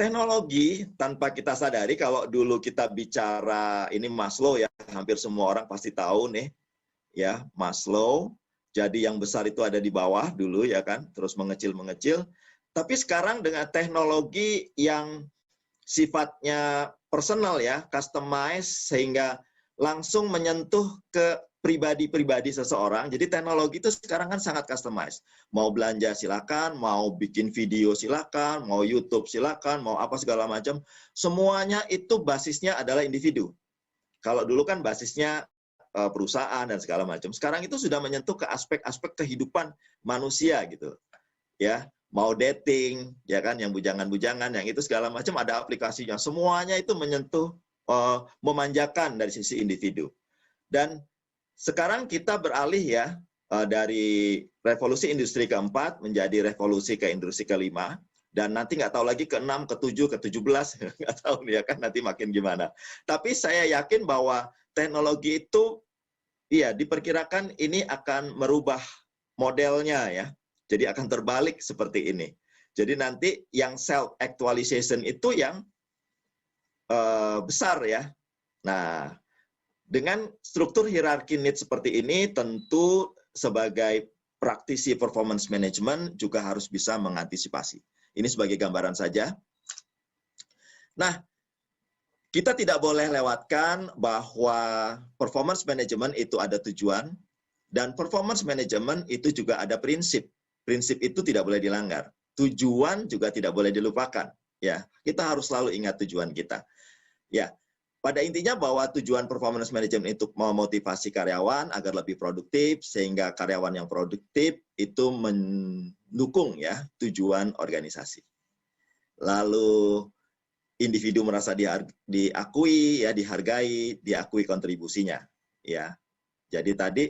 teknologi tanpa kita sadari, kalau dulu kita bicara ini Maslow ya, hampir semua orang pasti tahu nih, ya Maslow. Jadi yang besar itu ada di bawah dulu ya kan, terus mengecil-mengecil. Tapi sekarang dengan teknologi yang sifatnya personal ya, customize, sehingga langsung menyentuh ke pribadi-pribadi seseorang. Jadi teknologi itu sekarang kan sangat customize. Mau belanja silakan, mau bikin video silakan, mau YouTube silakan, mau apa segala macam. Semuanya itu basisnya adalah individu. Kalau dulu kan basisnya perusahaan dan segala macam. Sekarang itu sudah menyentuh ke aspek-aspek kehidupan manusia gitu. Ya, mau dating, ya kan, yang bujangan-bujangan, yang itu segala macam ada aplikasinya. Semuanya itu menyentuh, memanjakan dari sisi individu. Dan sekarang kita beralih ya dari revolusi industri keempat menjadi revolusi ke industri kelima. Dan nanti nggak tahu lagi ke-6, ke-7, ke-17, nggak tahu nih ya kan nanti makin gimana. Tapi saya yakin bahwa teknologi itu iya diperkirakan ini akan merubah modelnya ya. Jadi akan terbalik seperti ini. Jadi nanti yang self-actualization itu yang besar ya. Nah, dengan struktur hierarki need seperti ini, tentu sebagai praktisi performance management juga harus bisa mengantisipasi. Ini sebagai gambaran saja. Nah, kita tidak boleh lewatkan bahwa performance management itu ada tujuan, dan performance management itu juga ada prinsip. Prinsip itu tidak boleh dilanggar. Tujuan juga tidak boleh dilupakan. Ya, kita harus selalu ingat tujuan kita. Ya, pada intinya bahwa tujuan performance management itu memotivasi karyawan agar lebih produktif, sehingga karyawan yang produktif itu mendukung ya tujuan organisasi. Lalu individu merasa diakui, ya dihargai, diakui kontribusinya. Ya, jadi tadi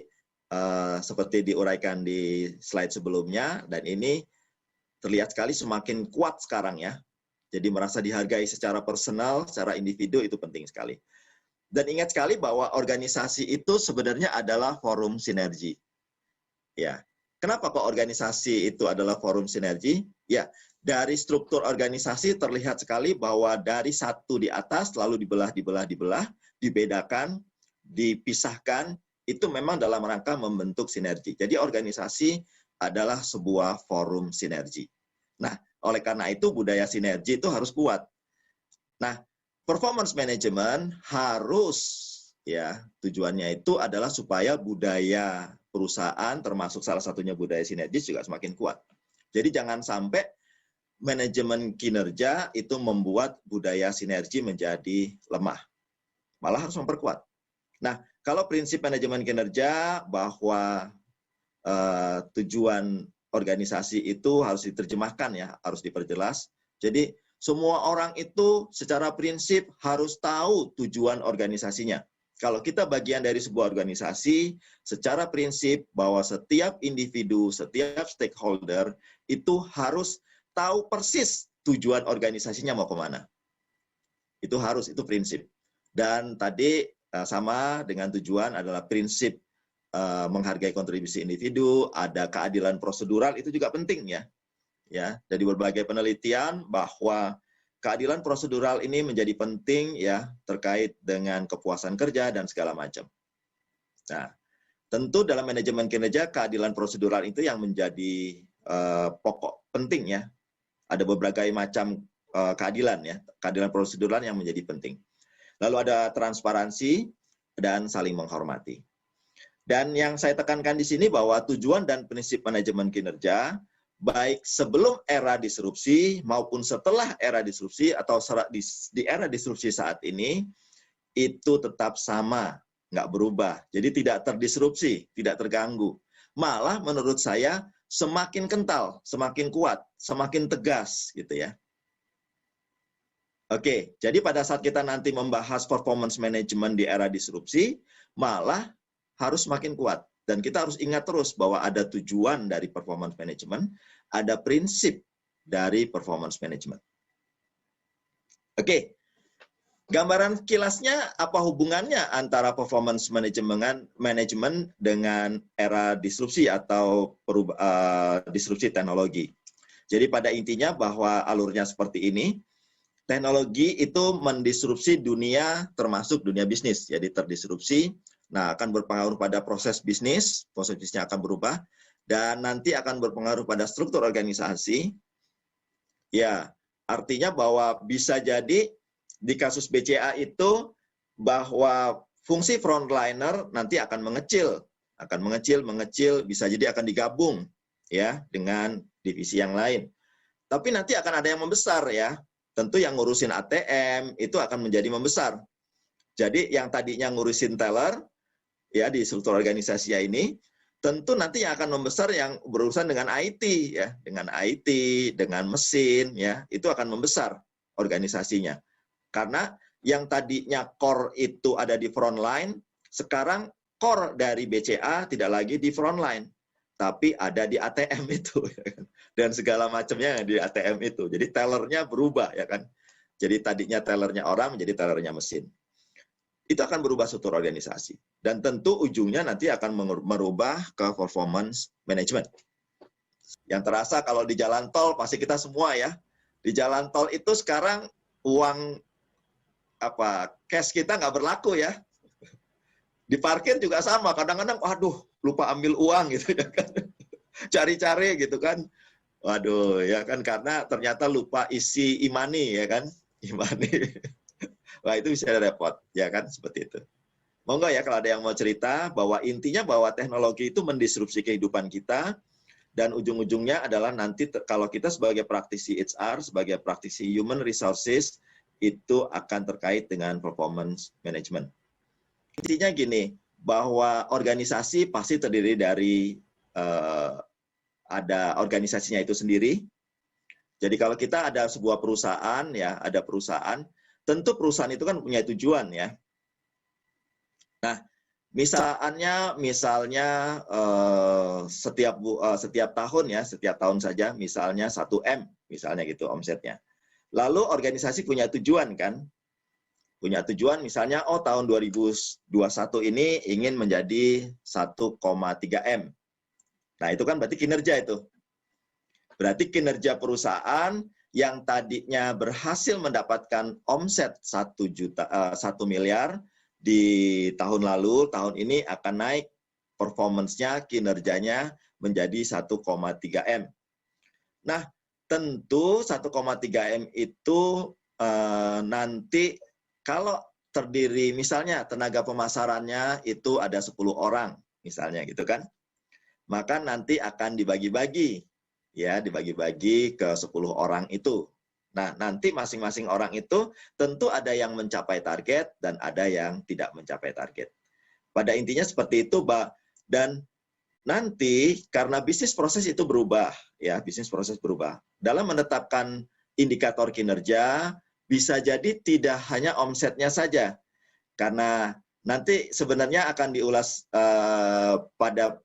seperti diuraikan di slide sebelumnya, dan ini terlihat sekali semakin kuat sekarang ya. Jadi merasa dihargai secara personal, secara individu itu penting sekali. Dan ingat sekali bahwa organisasi itu sebenarnya adalah forum sinergi. Ya, kenapa kok organisasi itu adalah forum sinergi? Ya, dari struktur organisasi terlihat sekali bahwa dari satu di atas lalu dibelah, dibedakan, dipisahkan, itu memang dalam rangka membentuk sinergi. Jadi organisasi adalah sebuah forum sinergi. Nah, oleh karena itu budaya sinergi itu harus kuat. Nah, performance management harus ya tujuannya itu adalah supaya budaya perusahaan termasuk salah satunya budaya sinergis juga semakin kuat. Jadi jangan sampai manajemen kinerja itu membuat budaya sinergi menjadi lemah. Malah harus memperkuat. Nah, kalau prinsip manajemen kinerja bahwa tujuan organisasi itu harus diterjemahkan ya, harus diperjelas. Jadi semua orang itu secara prinsip harus tahu tujuan organisasinya. Kalau kita bagian dari sebuah organisasi, secara prinsip bahwa setiap individu, setiap stakeholder itu harus tahu persis tujuan organisasinya mau kemana. Itu harus, itu prinsip. Dan tadi sama dengan tujuan adalah prinsip menghargai kontribusi individu, ada keadilan prosedural, itu juga penting ya. Ya, dari berbagai penelitian bahwa keadilan prosedural ini menjadi penting ya terkait dengan kepuasan kerja dan segala macam. Nah, tentu dalam manajemen kinerja keadilan prosedural itu yang menjadi pokok penting ya. Ada berbagai macam keadilan ya, keadilan prosedural yang menjadi penting. Lalu ada transparansi dan saling menghormati. Dan yang saya tekankan di sini bahwa tujuan dan prinsip manajemen kinerja, baik sebelum era disrupsi maupun setelah era disrupsi atau di era disrupsi saat ini, itu tetap sama, nggak berubah. Jadi tidak terdisrupsi, tidak terganggu. Malah menurut saya semakin kental, semakin kuat, semakin tegas gitu ya. Oke, jadi pada saat kita nanti membahas performance management di era disrupsi, malah harus semakin kuat. Dan kita harus ingat terus bahwa ada tujuan dari performance management, ada prinsip dari performance management. Oke, gambaran kilasnya apa hubungannya antara performance management dengan era disrupsi atau disrupsi teknologi. Jadi pada intinya bahwa alurnya seperti ini, teknologi itu mendisrupsi dunia, termasuk dunia bisnis. Jadi terdisrupsi, nah akan berpengaruh pada proses bisnisnya akan berubah, dan nanti akan berpengaruh pada struktur organisasi. Ya, artinya bahwa bisa jadi di kasus BCA itu bahwa fungsi frontliner nanti akan mengecil, bisa jadi akan digabung ya dengan divisi yang lain. Tapi nanti akan ada yang membesar ya. Tentu yang ngurusin ATM itu akan menjadi membesar. Jadi yang tadinya ngurusin teller ya di struktur organisasi ini, tentu nanti yang akan membesar yang berurusan dengan IT ya, dengan IT, dengan mesin ya, itu akan membesar organisasinya. Karena yang tadinya core itu ada di frontline, sekarang core dari BCA tidak lagi di frontline, tapi ada di ATM itu. Dan segala macamnya di ATM itu. Jadi tellernya berubah ya kan. Jadi tadinya tellernya orang menjadi tellernya mesin. Itu akan berubah struktur organisasi. Dan tentu ujungnya nanti akan merubah ke performance management. Yang terasa kalau di jalan tol pasti kita semua ya. Di jalan tol itu sekarang uang cash kita nggak berlaku ya. Di parkir juga sama. Kadang-kadang waduh lupa ambil uang gitu ya kan. Cari-cari gitu kan. Waduh, ya kan karena ternyata lupa isi e-money ya kan, e-money. Wah itu bisa repot, ya kan seperti itu. Monggo ya kalau ada yang mau cerita bahwa intinya bahwa teknologi itu mendisrupsi kehidupan kita dan ujung-ujungnya adalah nanti kalau kita sebagai praktisi HR, sebagai praktisi human resources itu akan terkait dengan performance management. Intinya gini, bahwa organisasi pasti terdiri dari ada organisasinya itu sendiri. Jadi kalau kita ada sebuah perusahaan ya, ada perusahaan, tentu perusahaan itu kan punya tujuan ya. Nah, misalnya setiap tahun ya, setiap tahun saja misalnya 1M misalnya gitu omsetnya. Lalu organisasi punya tujuan kan? Punya tujuan misalnya tahun 2021 ini ingin menjadi 1,3M. Nah, itu kan berarti kinerja itu. Berarti kinerja perusahaan yang tadinya berhasil mendapatkan omset 1 miliar di tahun lalu, tahun ini akan naik performance-nya, kinerjanya menjadi 1,3M. Nah, tentu 1,3M itu nanti kalau terdiri misalnya tenaga pemasarannya itu ada 10 orang misalnya gitu kan. Maka nanti akan dibagi-bagi ya, dibagi-bagi ke 10 orang itu. Nah, nanti masing-masing orang itu tentu ada yang mencapai target dan ada yang tidak mencapai target. Pada intinya seperti itu, Mbak. Dan nanti karena bisnis proses itu berubah ya, bisnis proses berubah. Dalam menetapkan indikator kinerja bisa jadi tidak hanya omsetnya saja. Karena nanti sebenarnya akan diulas pada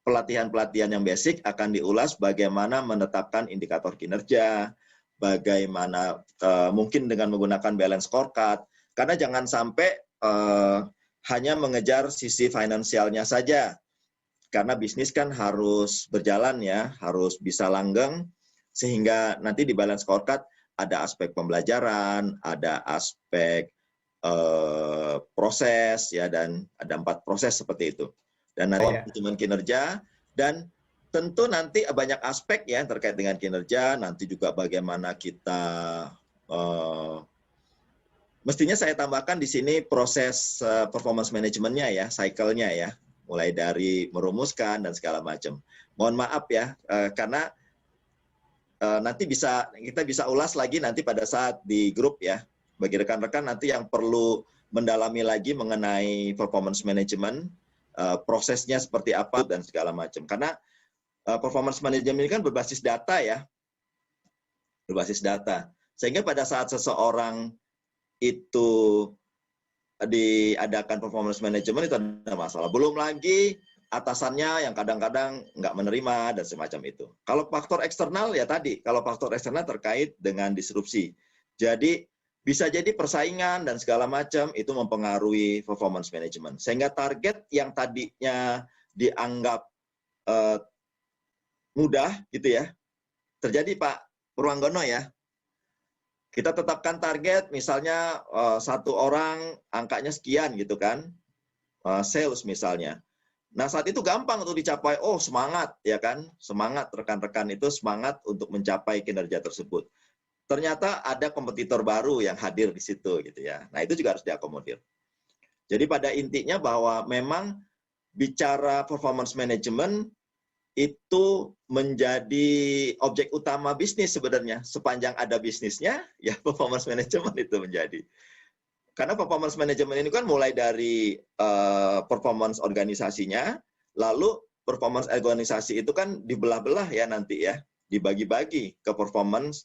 pelatihan-pelatihan yang basic akan diulas bagaimana menetapkan indikator kinerja, bagaimana mungkin dengan menggunakan balance scorecard, karena jangan sampai hanya mengejar sisi finansialnya saja, karena bisnis kan harus berjalan ya, harus bisa langgeng, sehingga nanti di balance scorecard ada aspek pembelajaran, ada aspek proses ya, dan ada 4 proses seperti itu. Dan nanti manajemen kinerja, dan tentu nanti banyak aspek ya terkait dengan kinerja, nanti juga bagaimana kita mestinya saya tambahkan di sini proses performance manajemennya ya, cycle-nya ya, mulai dari merumuskan dan segala macam. Mohon maaf ya, karena nanti kita bisa ulas lagi nanti pada saat di grup ya, bagi rekan-rekan nanti yang perlu mendalami lagi mengenai performance management, prosesnya seperti apa dan segala macam. Karena performance management ini kan berbasis data ya, berbasis data. Sehingga pada saat seseorang itu diadakan performance management itu ada masalah. Belum lagi atasannya yang kadang-kadang nggak menerima dan semacam itu. Kalau faktor eksternal ya tadi, kalau faktor eksternal terkait dengan disrupsi. Jadi bisa jadi persaingan dan segala macam itu mempengaruhi performance management. Sehingga target yang tadinya dianggap mudah gitu ya, terjadi Pak Purwanggono ya. Kita tetapkan target, misalnya satu orang angkanya sekian gitu kan, sales misalnya. Nah, saat itu gampang untuk dicapai. Oh, semangat, ya kan? Semangat, rekan-rekan itu semangat untuk mencapai kinerja tersebut. Ternyata ada kompetitor baru yang hadir di situ, gitu ya. Nah, itu juga harus diakomodir. Jadi pada intinya bahwa memang bicara performance management itu menjadi objek utama bisnis sebenarnya. Sepanjang ada bisnisnya, ya performance management itu menjadi. Karena performance management ini kan mulai dari performance organisasinya, lalu performance organisasi itu kan dibelah-belah ya nanti ya, dibagi-bagi ke performance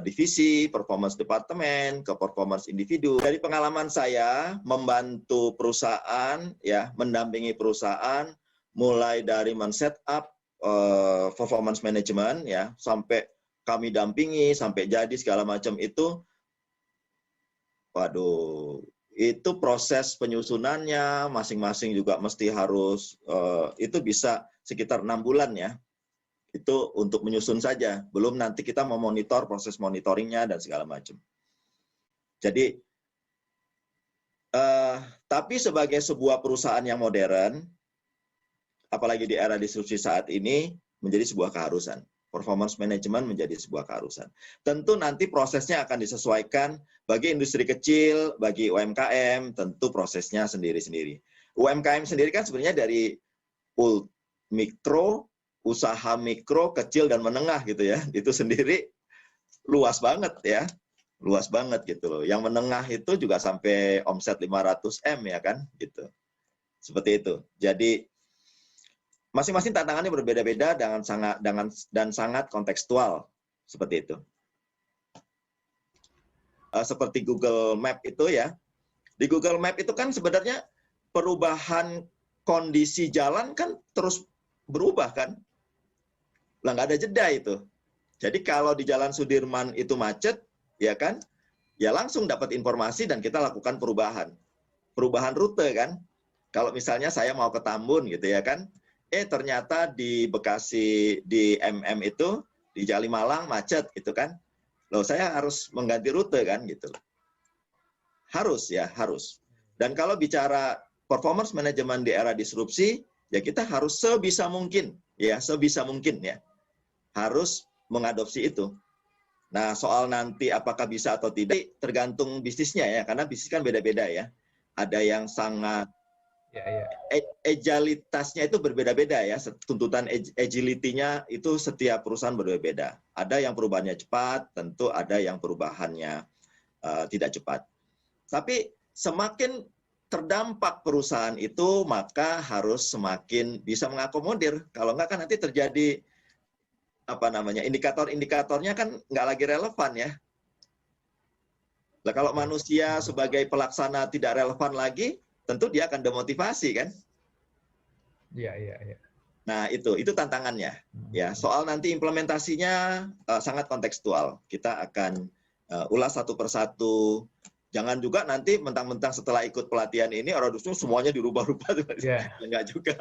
divisi, performance departemen, ke performance individu. Dari pengalaman saya membantu perusahaan, ya mendampingi perusahaan, mulai dari men-set up performance management, ya sampai kami dampingi, sampai jadi segala macam itu. Waduh, itu proses penyusunannya masing-masing juga mesti harus itu bisa sekitar 6 bulan ya. Itu untuk menyusun saja, belum nanti kita memonitor proses monitoringnya dan segala macam. Jadi, tapi sebagai sebuah perusahaan yang modern, apalagi di era disrupsi saat ini, menjadi sebuah keharusan. Performance management menjadi sebuah keharusan. Tentu nanti prosesnya akan disesuaikan bagi industri kecil, bagi UMKM, tentu prosesnya sendiri-sendiri. UMKM sendiri kan sebenarnya dari mikro, usaha mikro, kecil, dan menengah gitu ya. Itu sendiri luas banget ya. Luas banget gitu loh. Yang menengah itu juga sampai omset 500M ya kan gitu. Seperti itu. Jadi masing-masing tantangannya berbeda-beda dan sangat kontekstual seperti itu. Seperti Google Map itu ya. Di Google Map itu kan sebenarnya perubahan kondisi jalan kan terus berubah kan. Lah nggak ada jeda itu. Jadi kalau di Jalan Sudirman itu macet, ya kan? Ya langsung dapat informasi dan kita lakukan perubahan. Perubahan rute kan. Kalau misalnya saya mau ke Tambun gitu ya kan. Ternyata di Bekasi, di MM itu, di Jalimalang macet gitu kan. Loh saya harus mengganti rute kan gitu. Harus ya, harus. Dan kalau bicara performance management di era disrupsi, ya kita harus sebisa mungkin ya, harus mengadopsi itu. Nah, soal nanti apakah bisa atau tidak tergantung bisnisnya ya, karena bisnis kan beda-beda ya. Ada yang sangat agilitasnya itu berbeda-beda ya, tuntutan agility-nya itu setiap perusahaan berbeda. Ada yang perubahannya cepat, tentu ada yang perubahannya tidak cepat. Tapi semakin terdampak perusahaan itu, maka harus semakin bisa mengakomodir. Kalau enggak kan nanti terjadi indikator-indikatornya kan nggak lagi relevan ya. Nah, kalau manusia sebagai pelaksana tidak relevan lagi, tentu dia akan demotivasi kan? Iya. Nah itu tantangannya. Ya, soal nanti implementasinya sangat kontekstual. Kita akan ulas satu persatu. Jangan juga nanti mentang-mentang setelah ikut pelatihan ini orang semuanya dirubah-rubah. Enggak juga.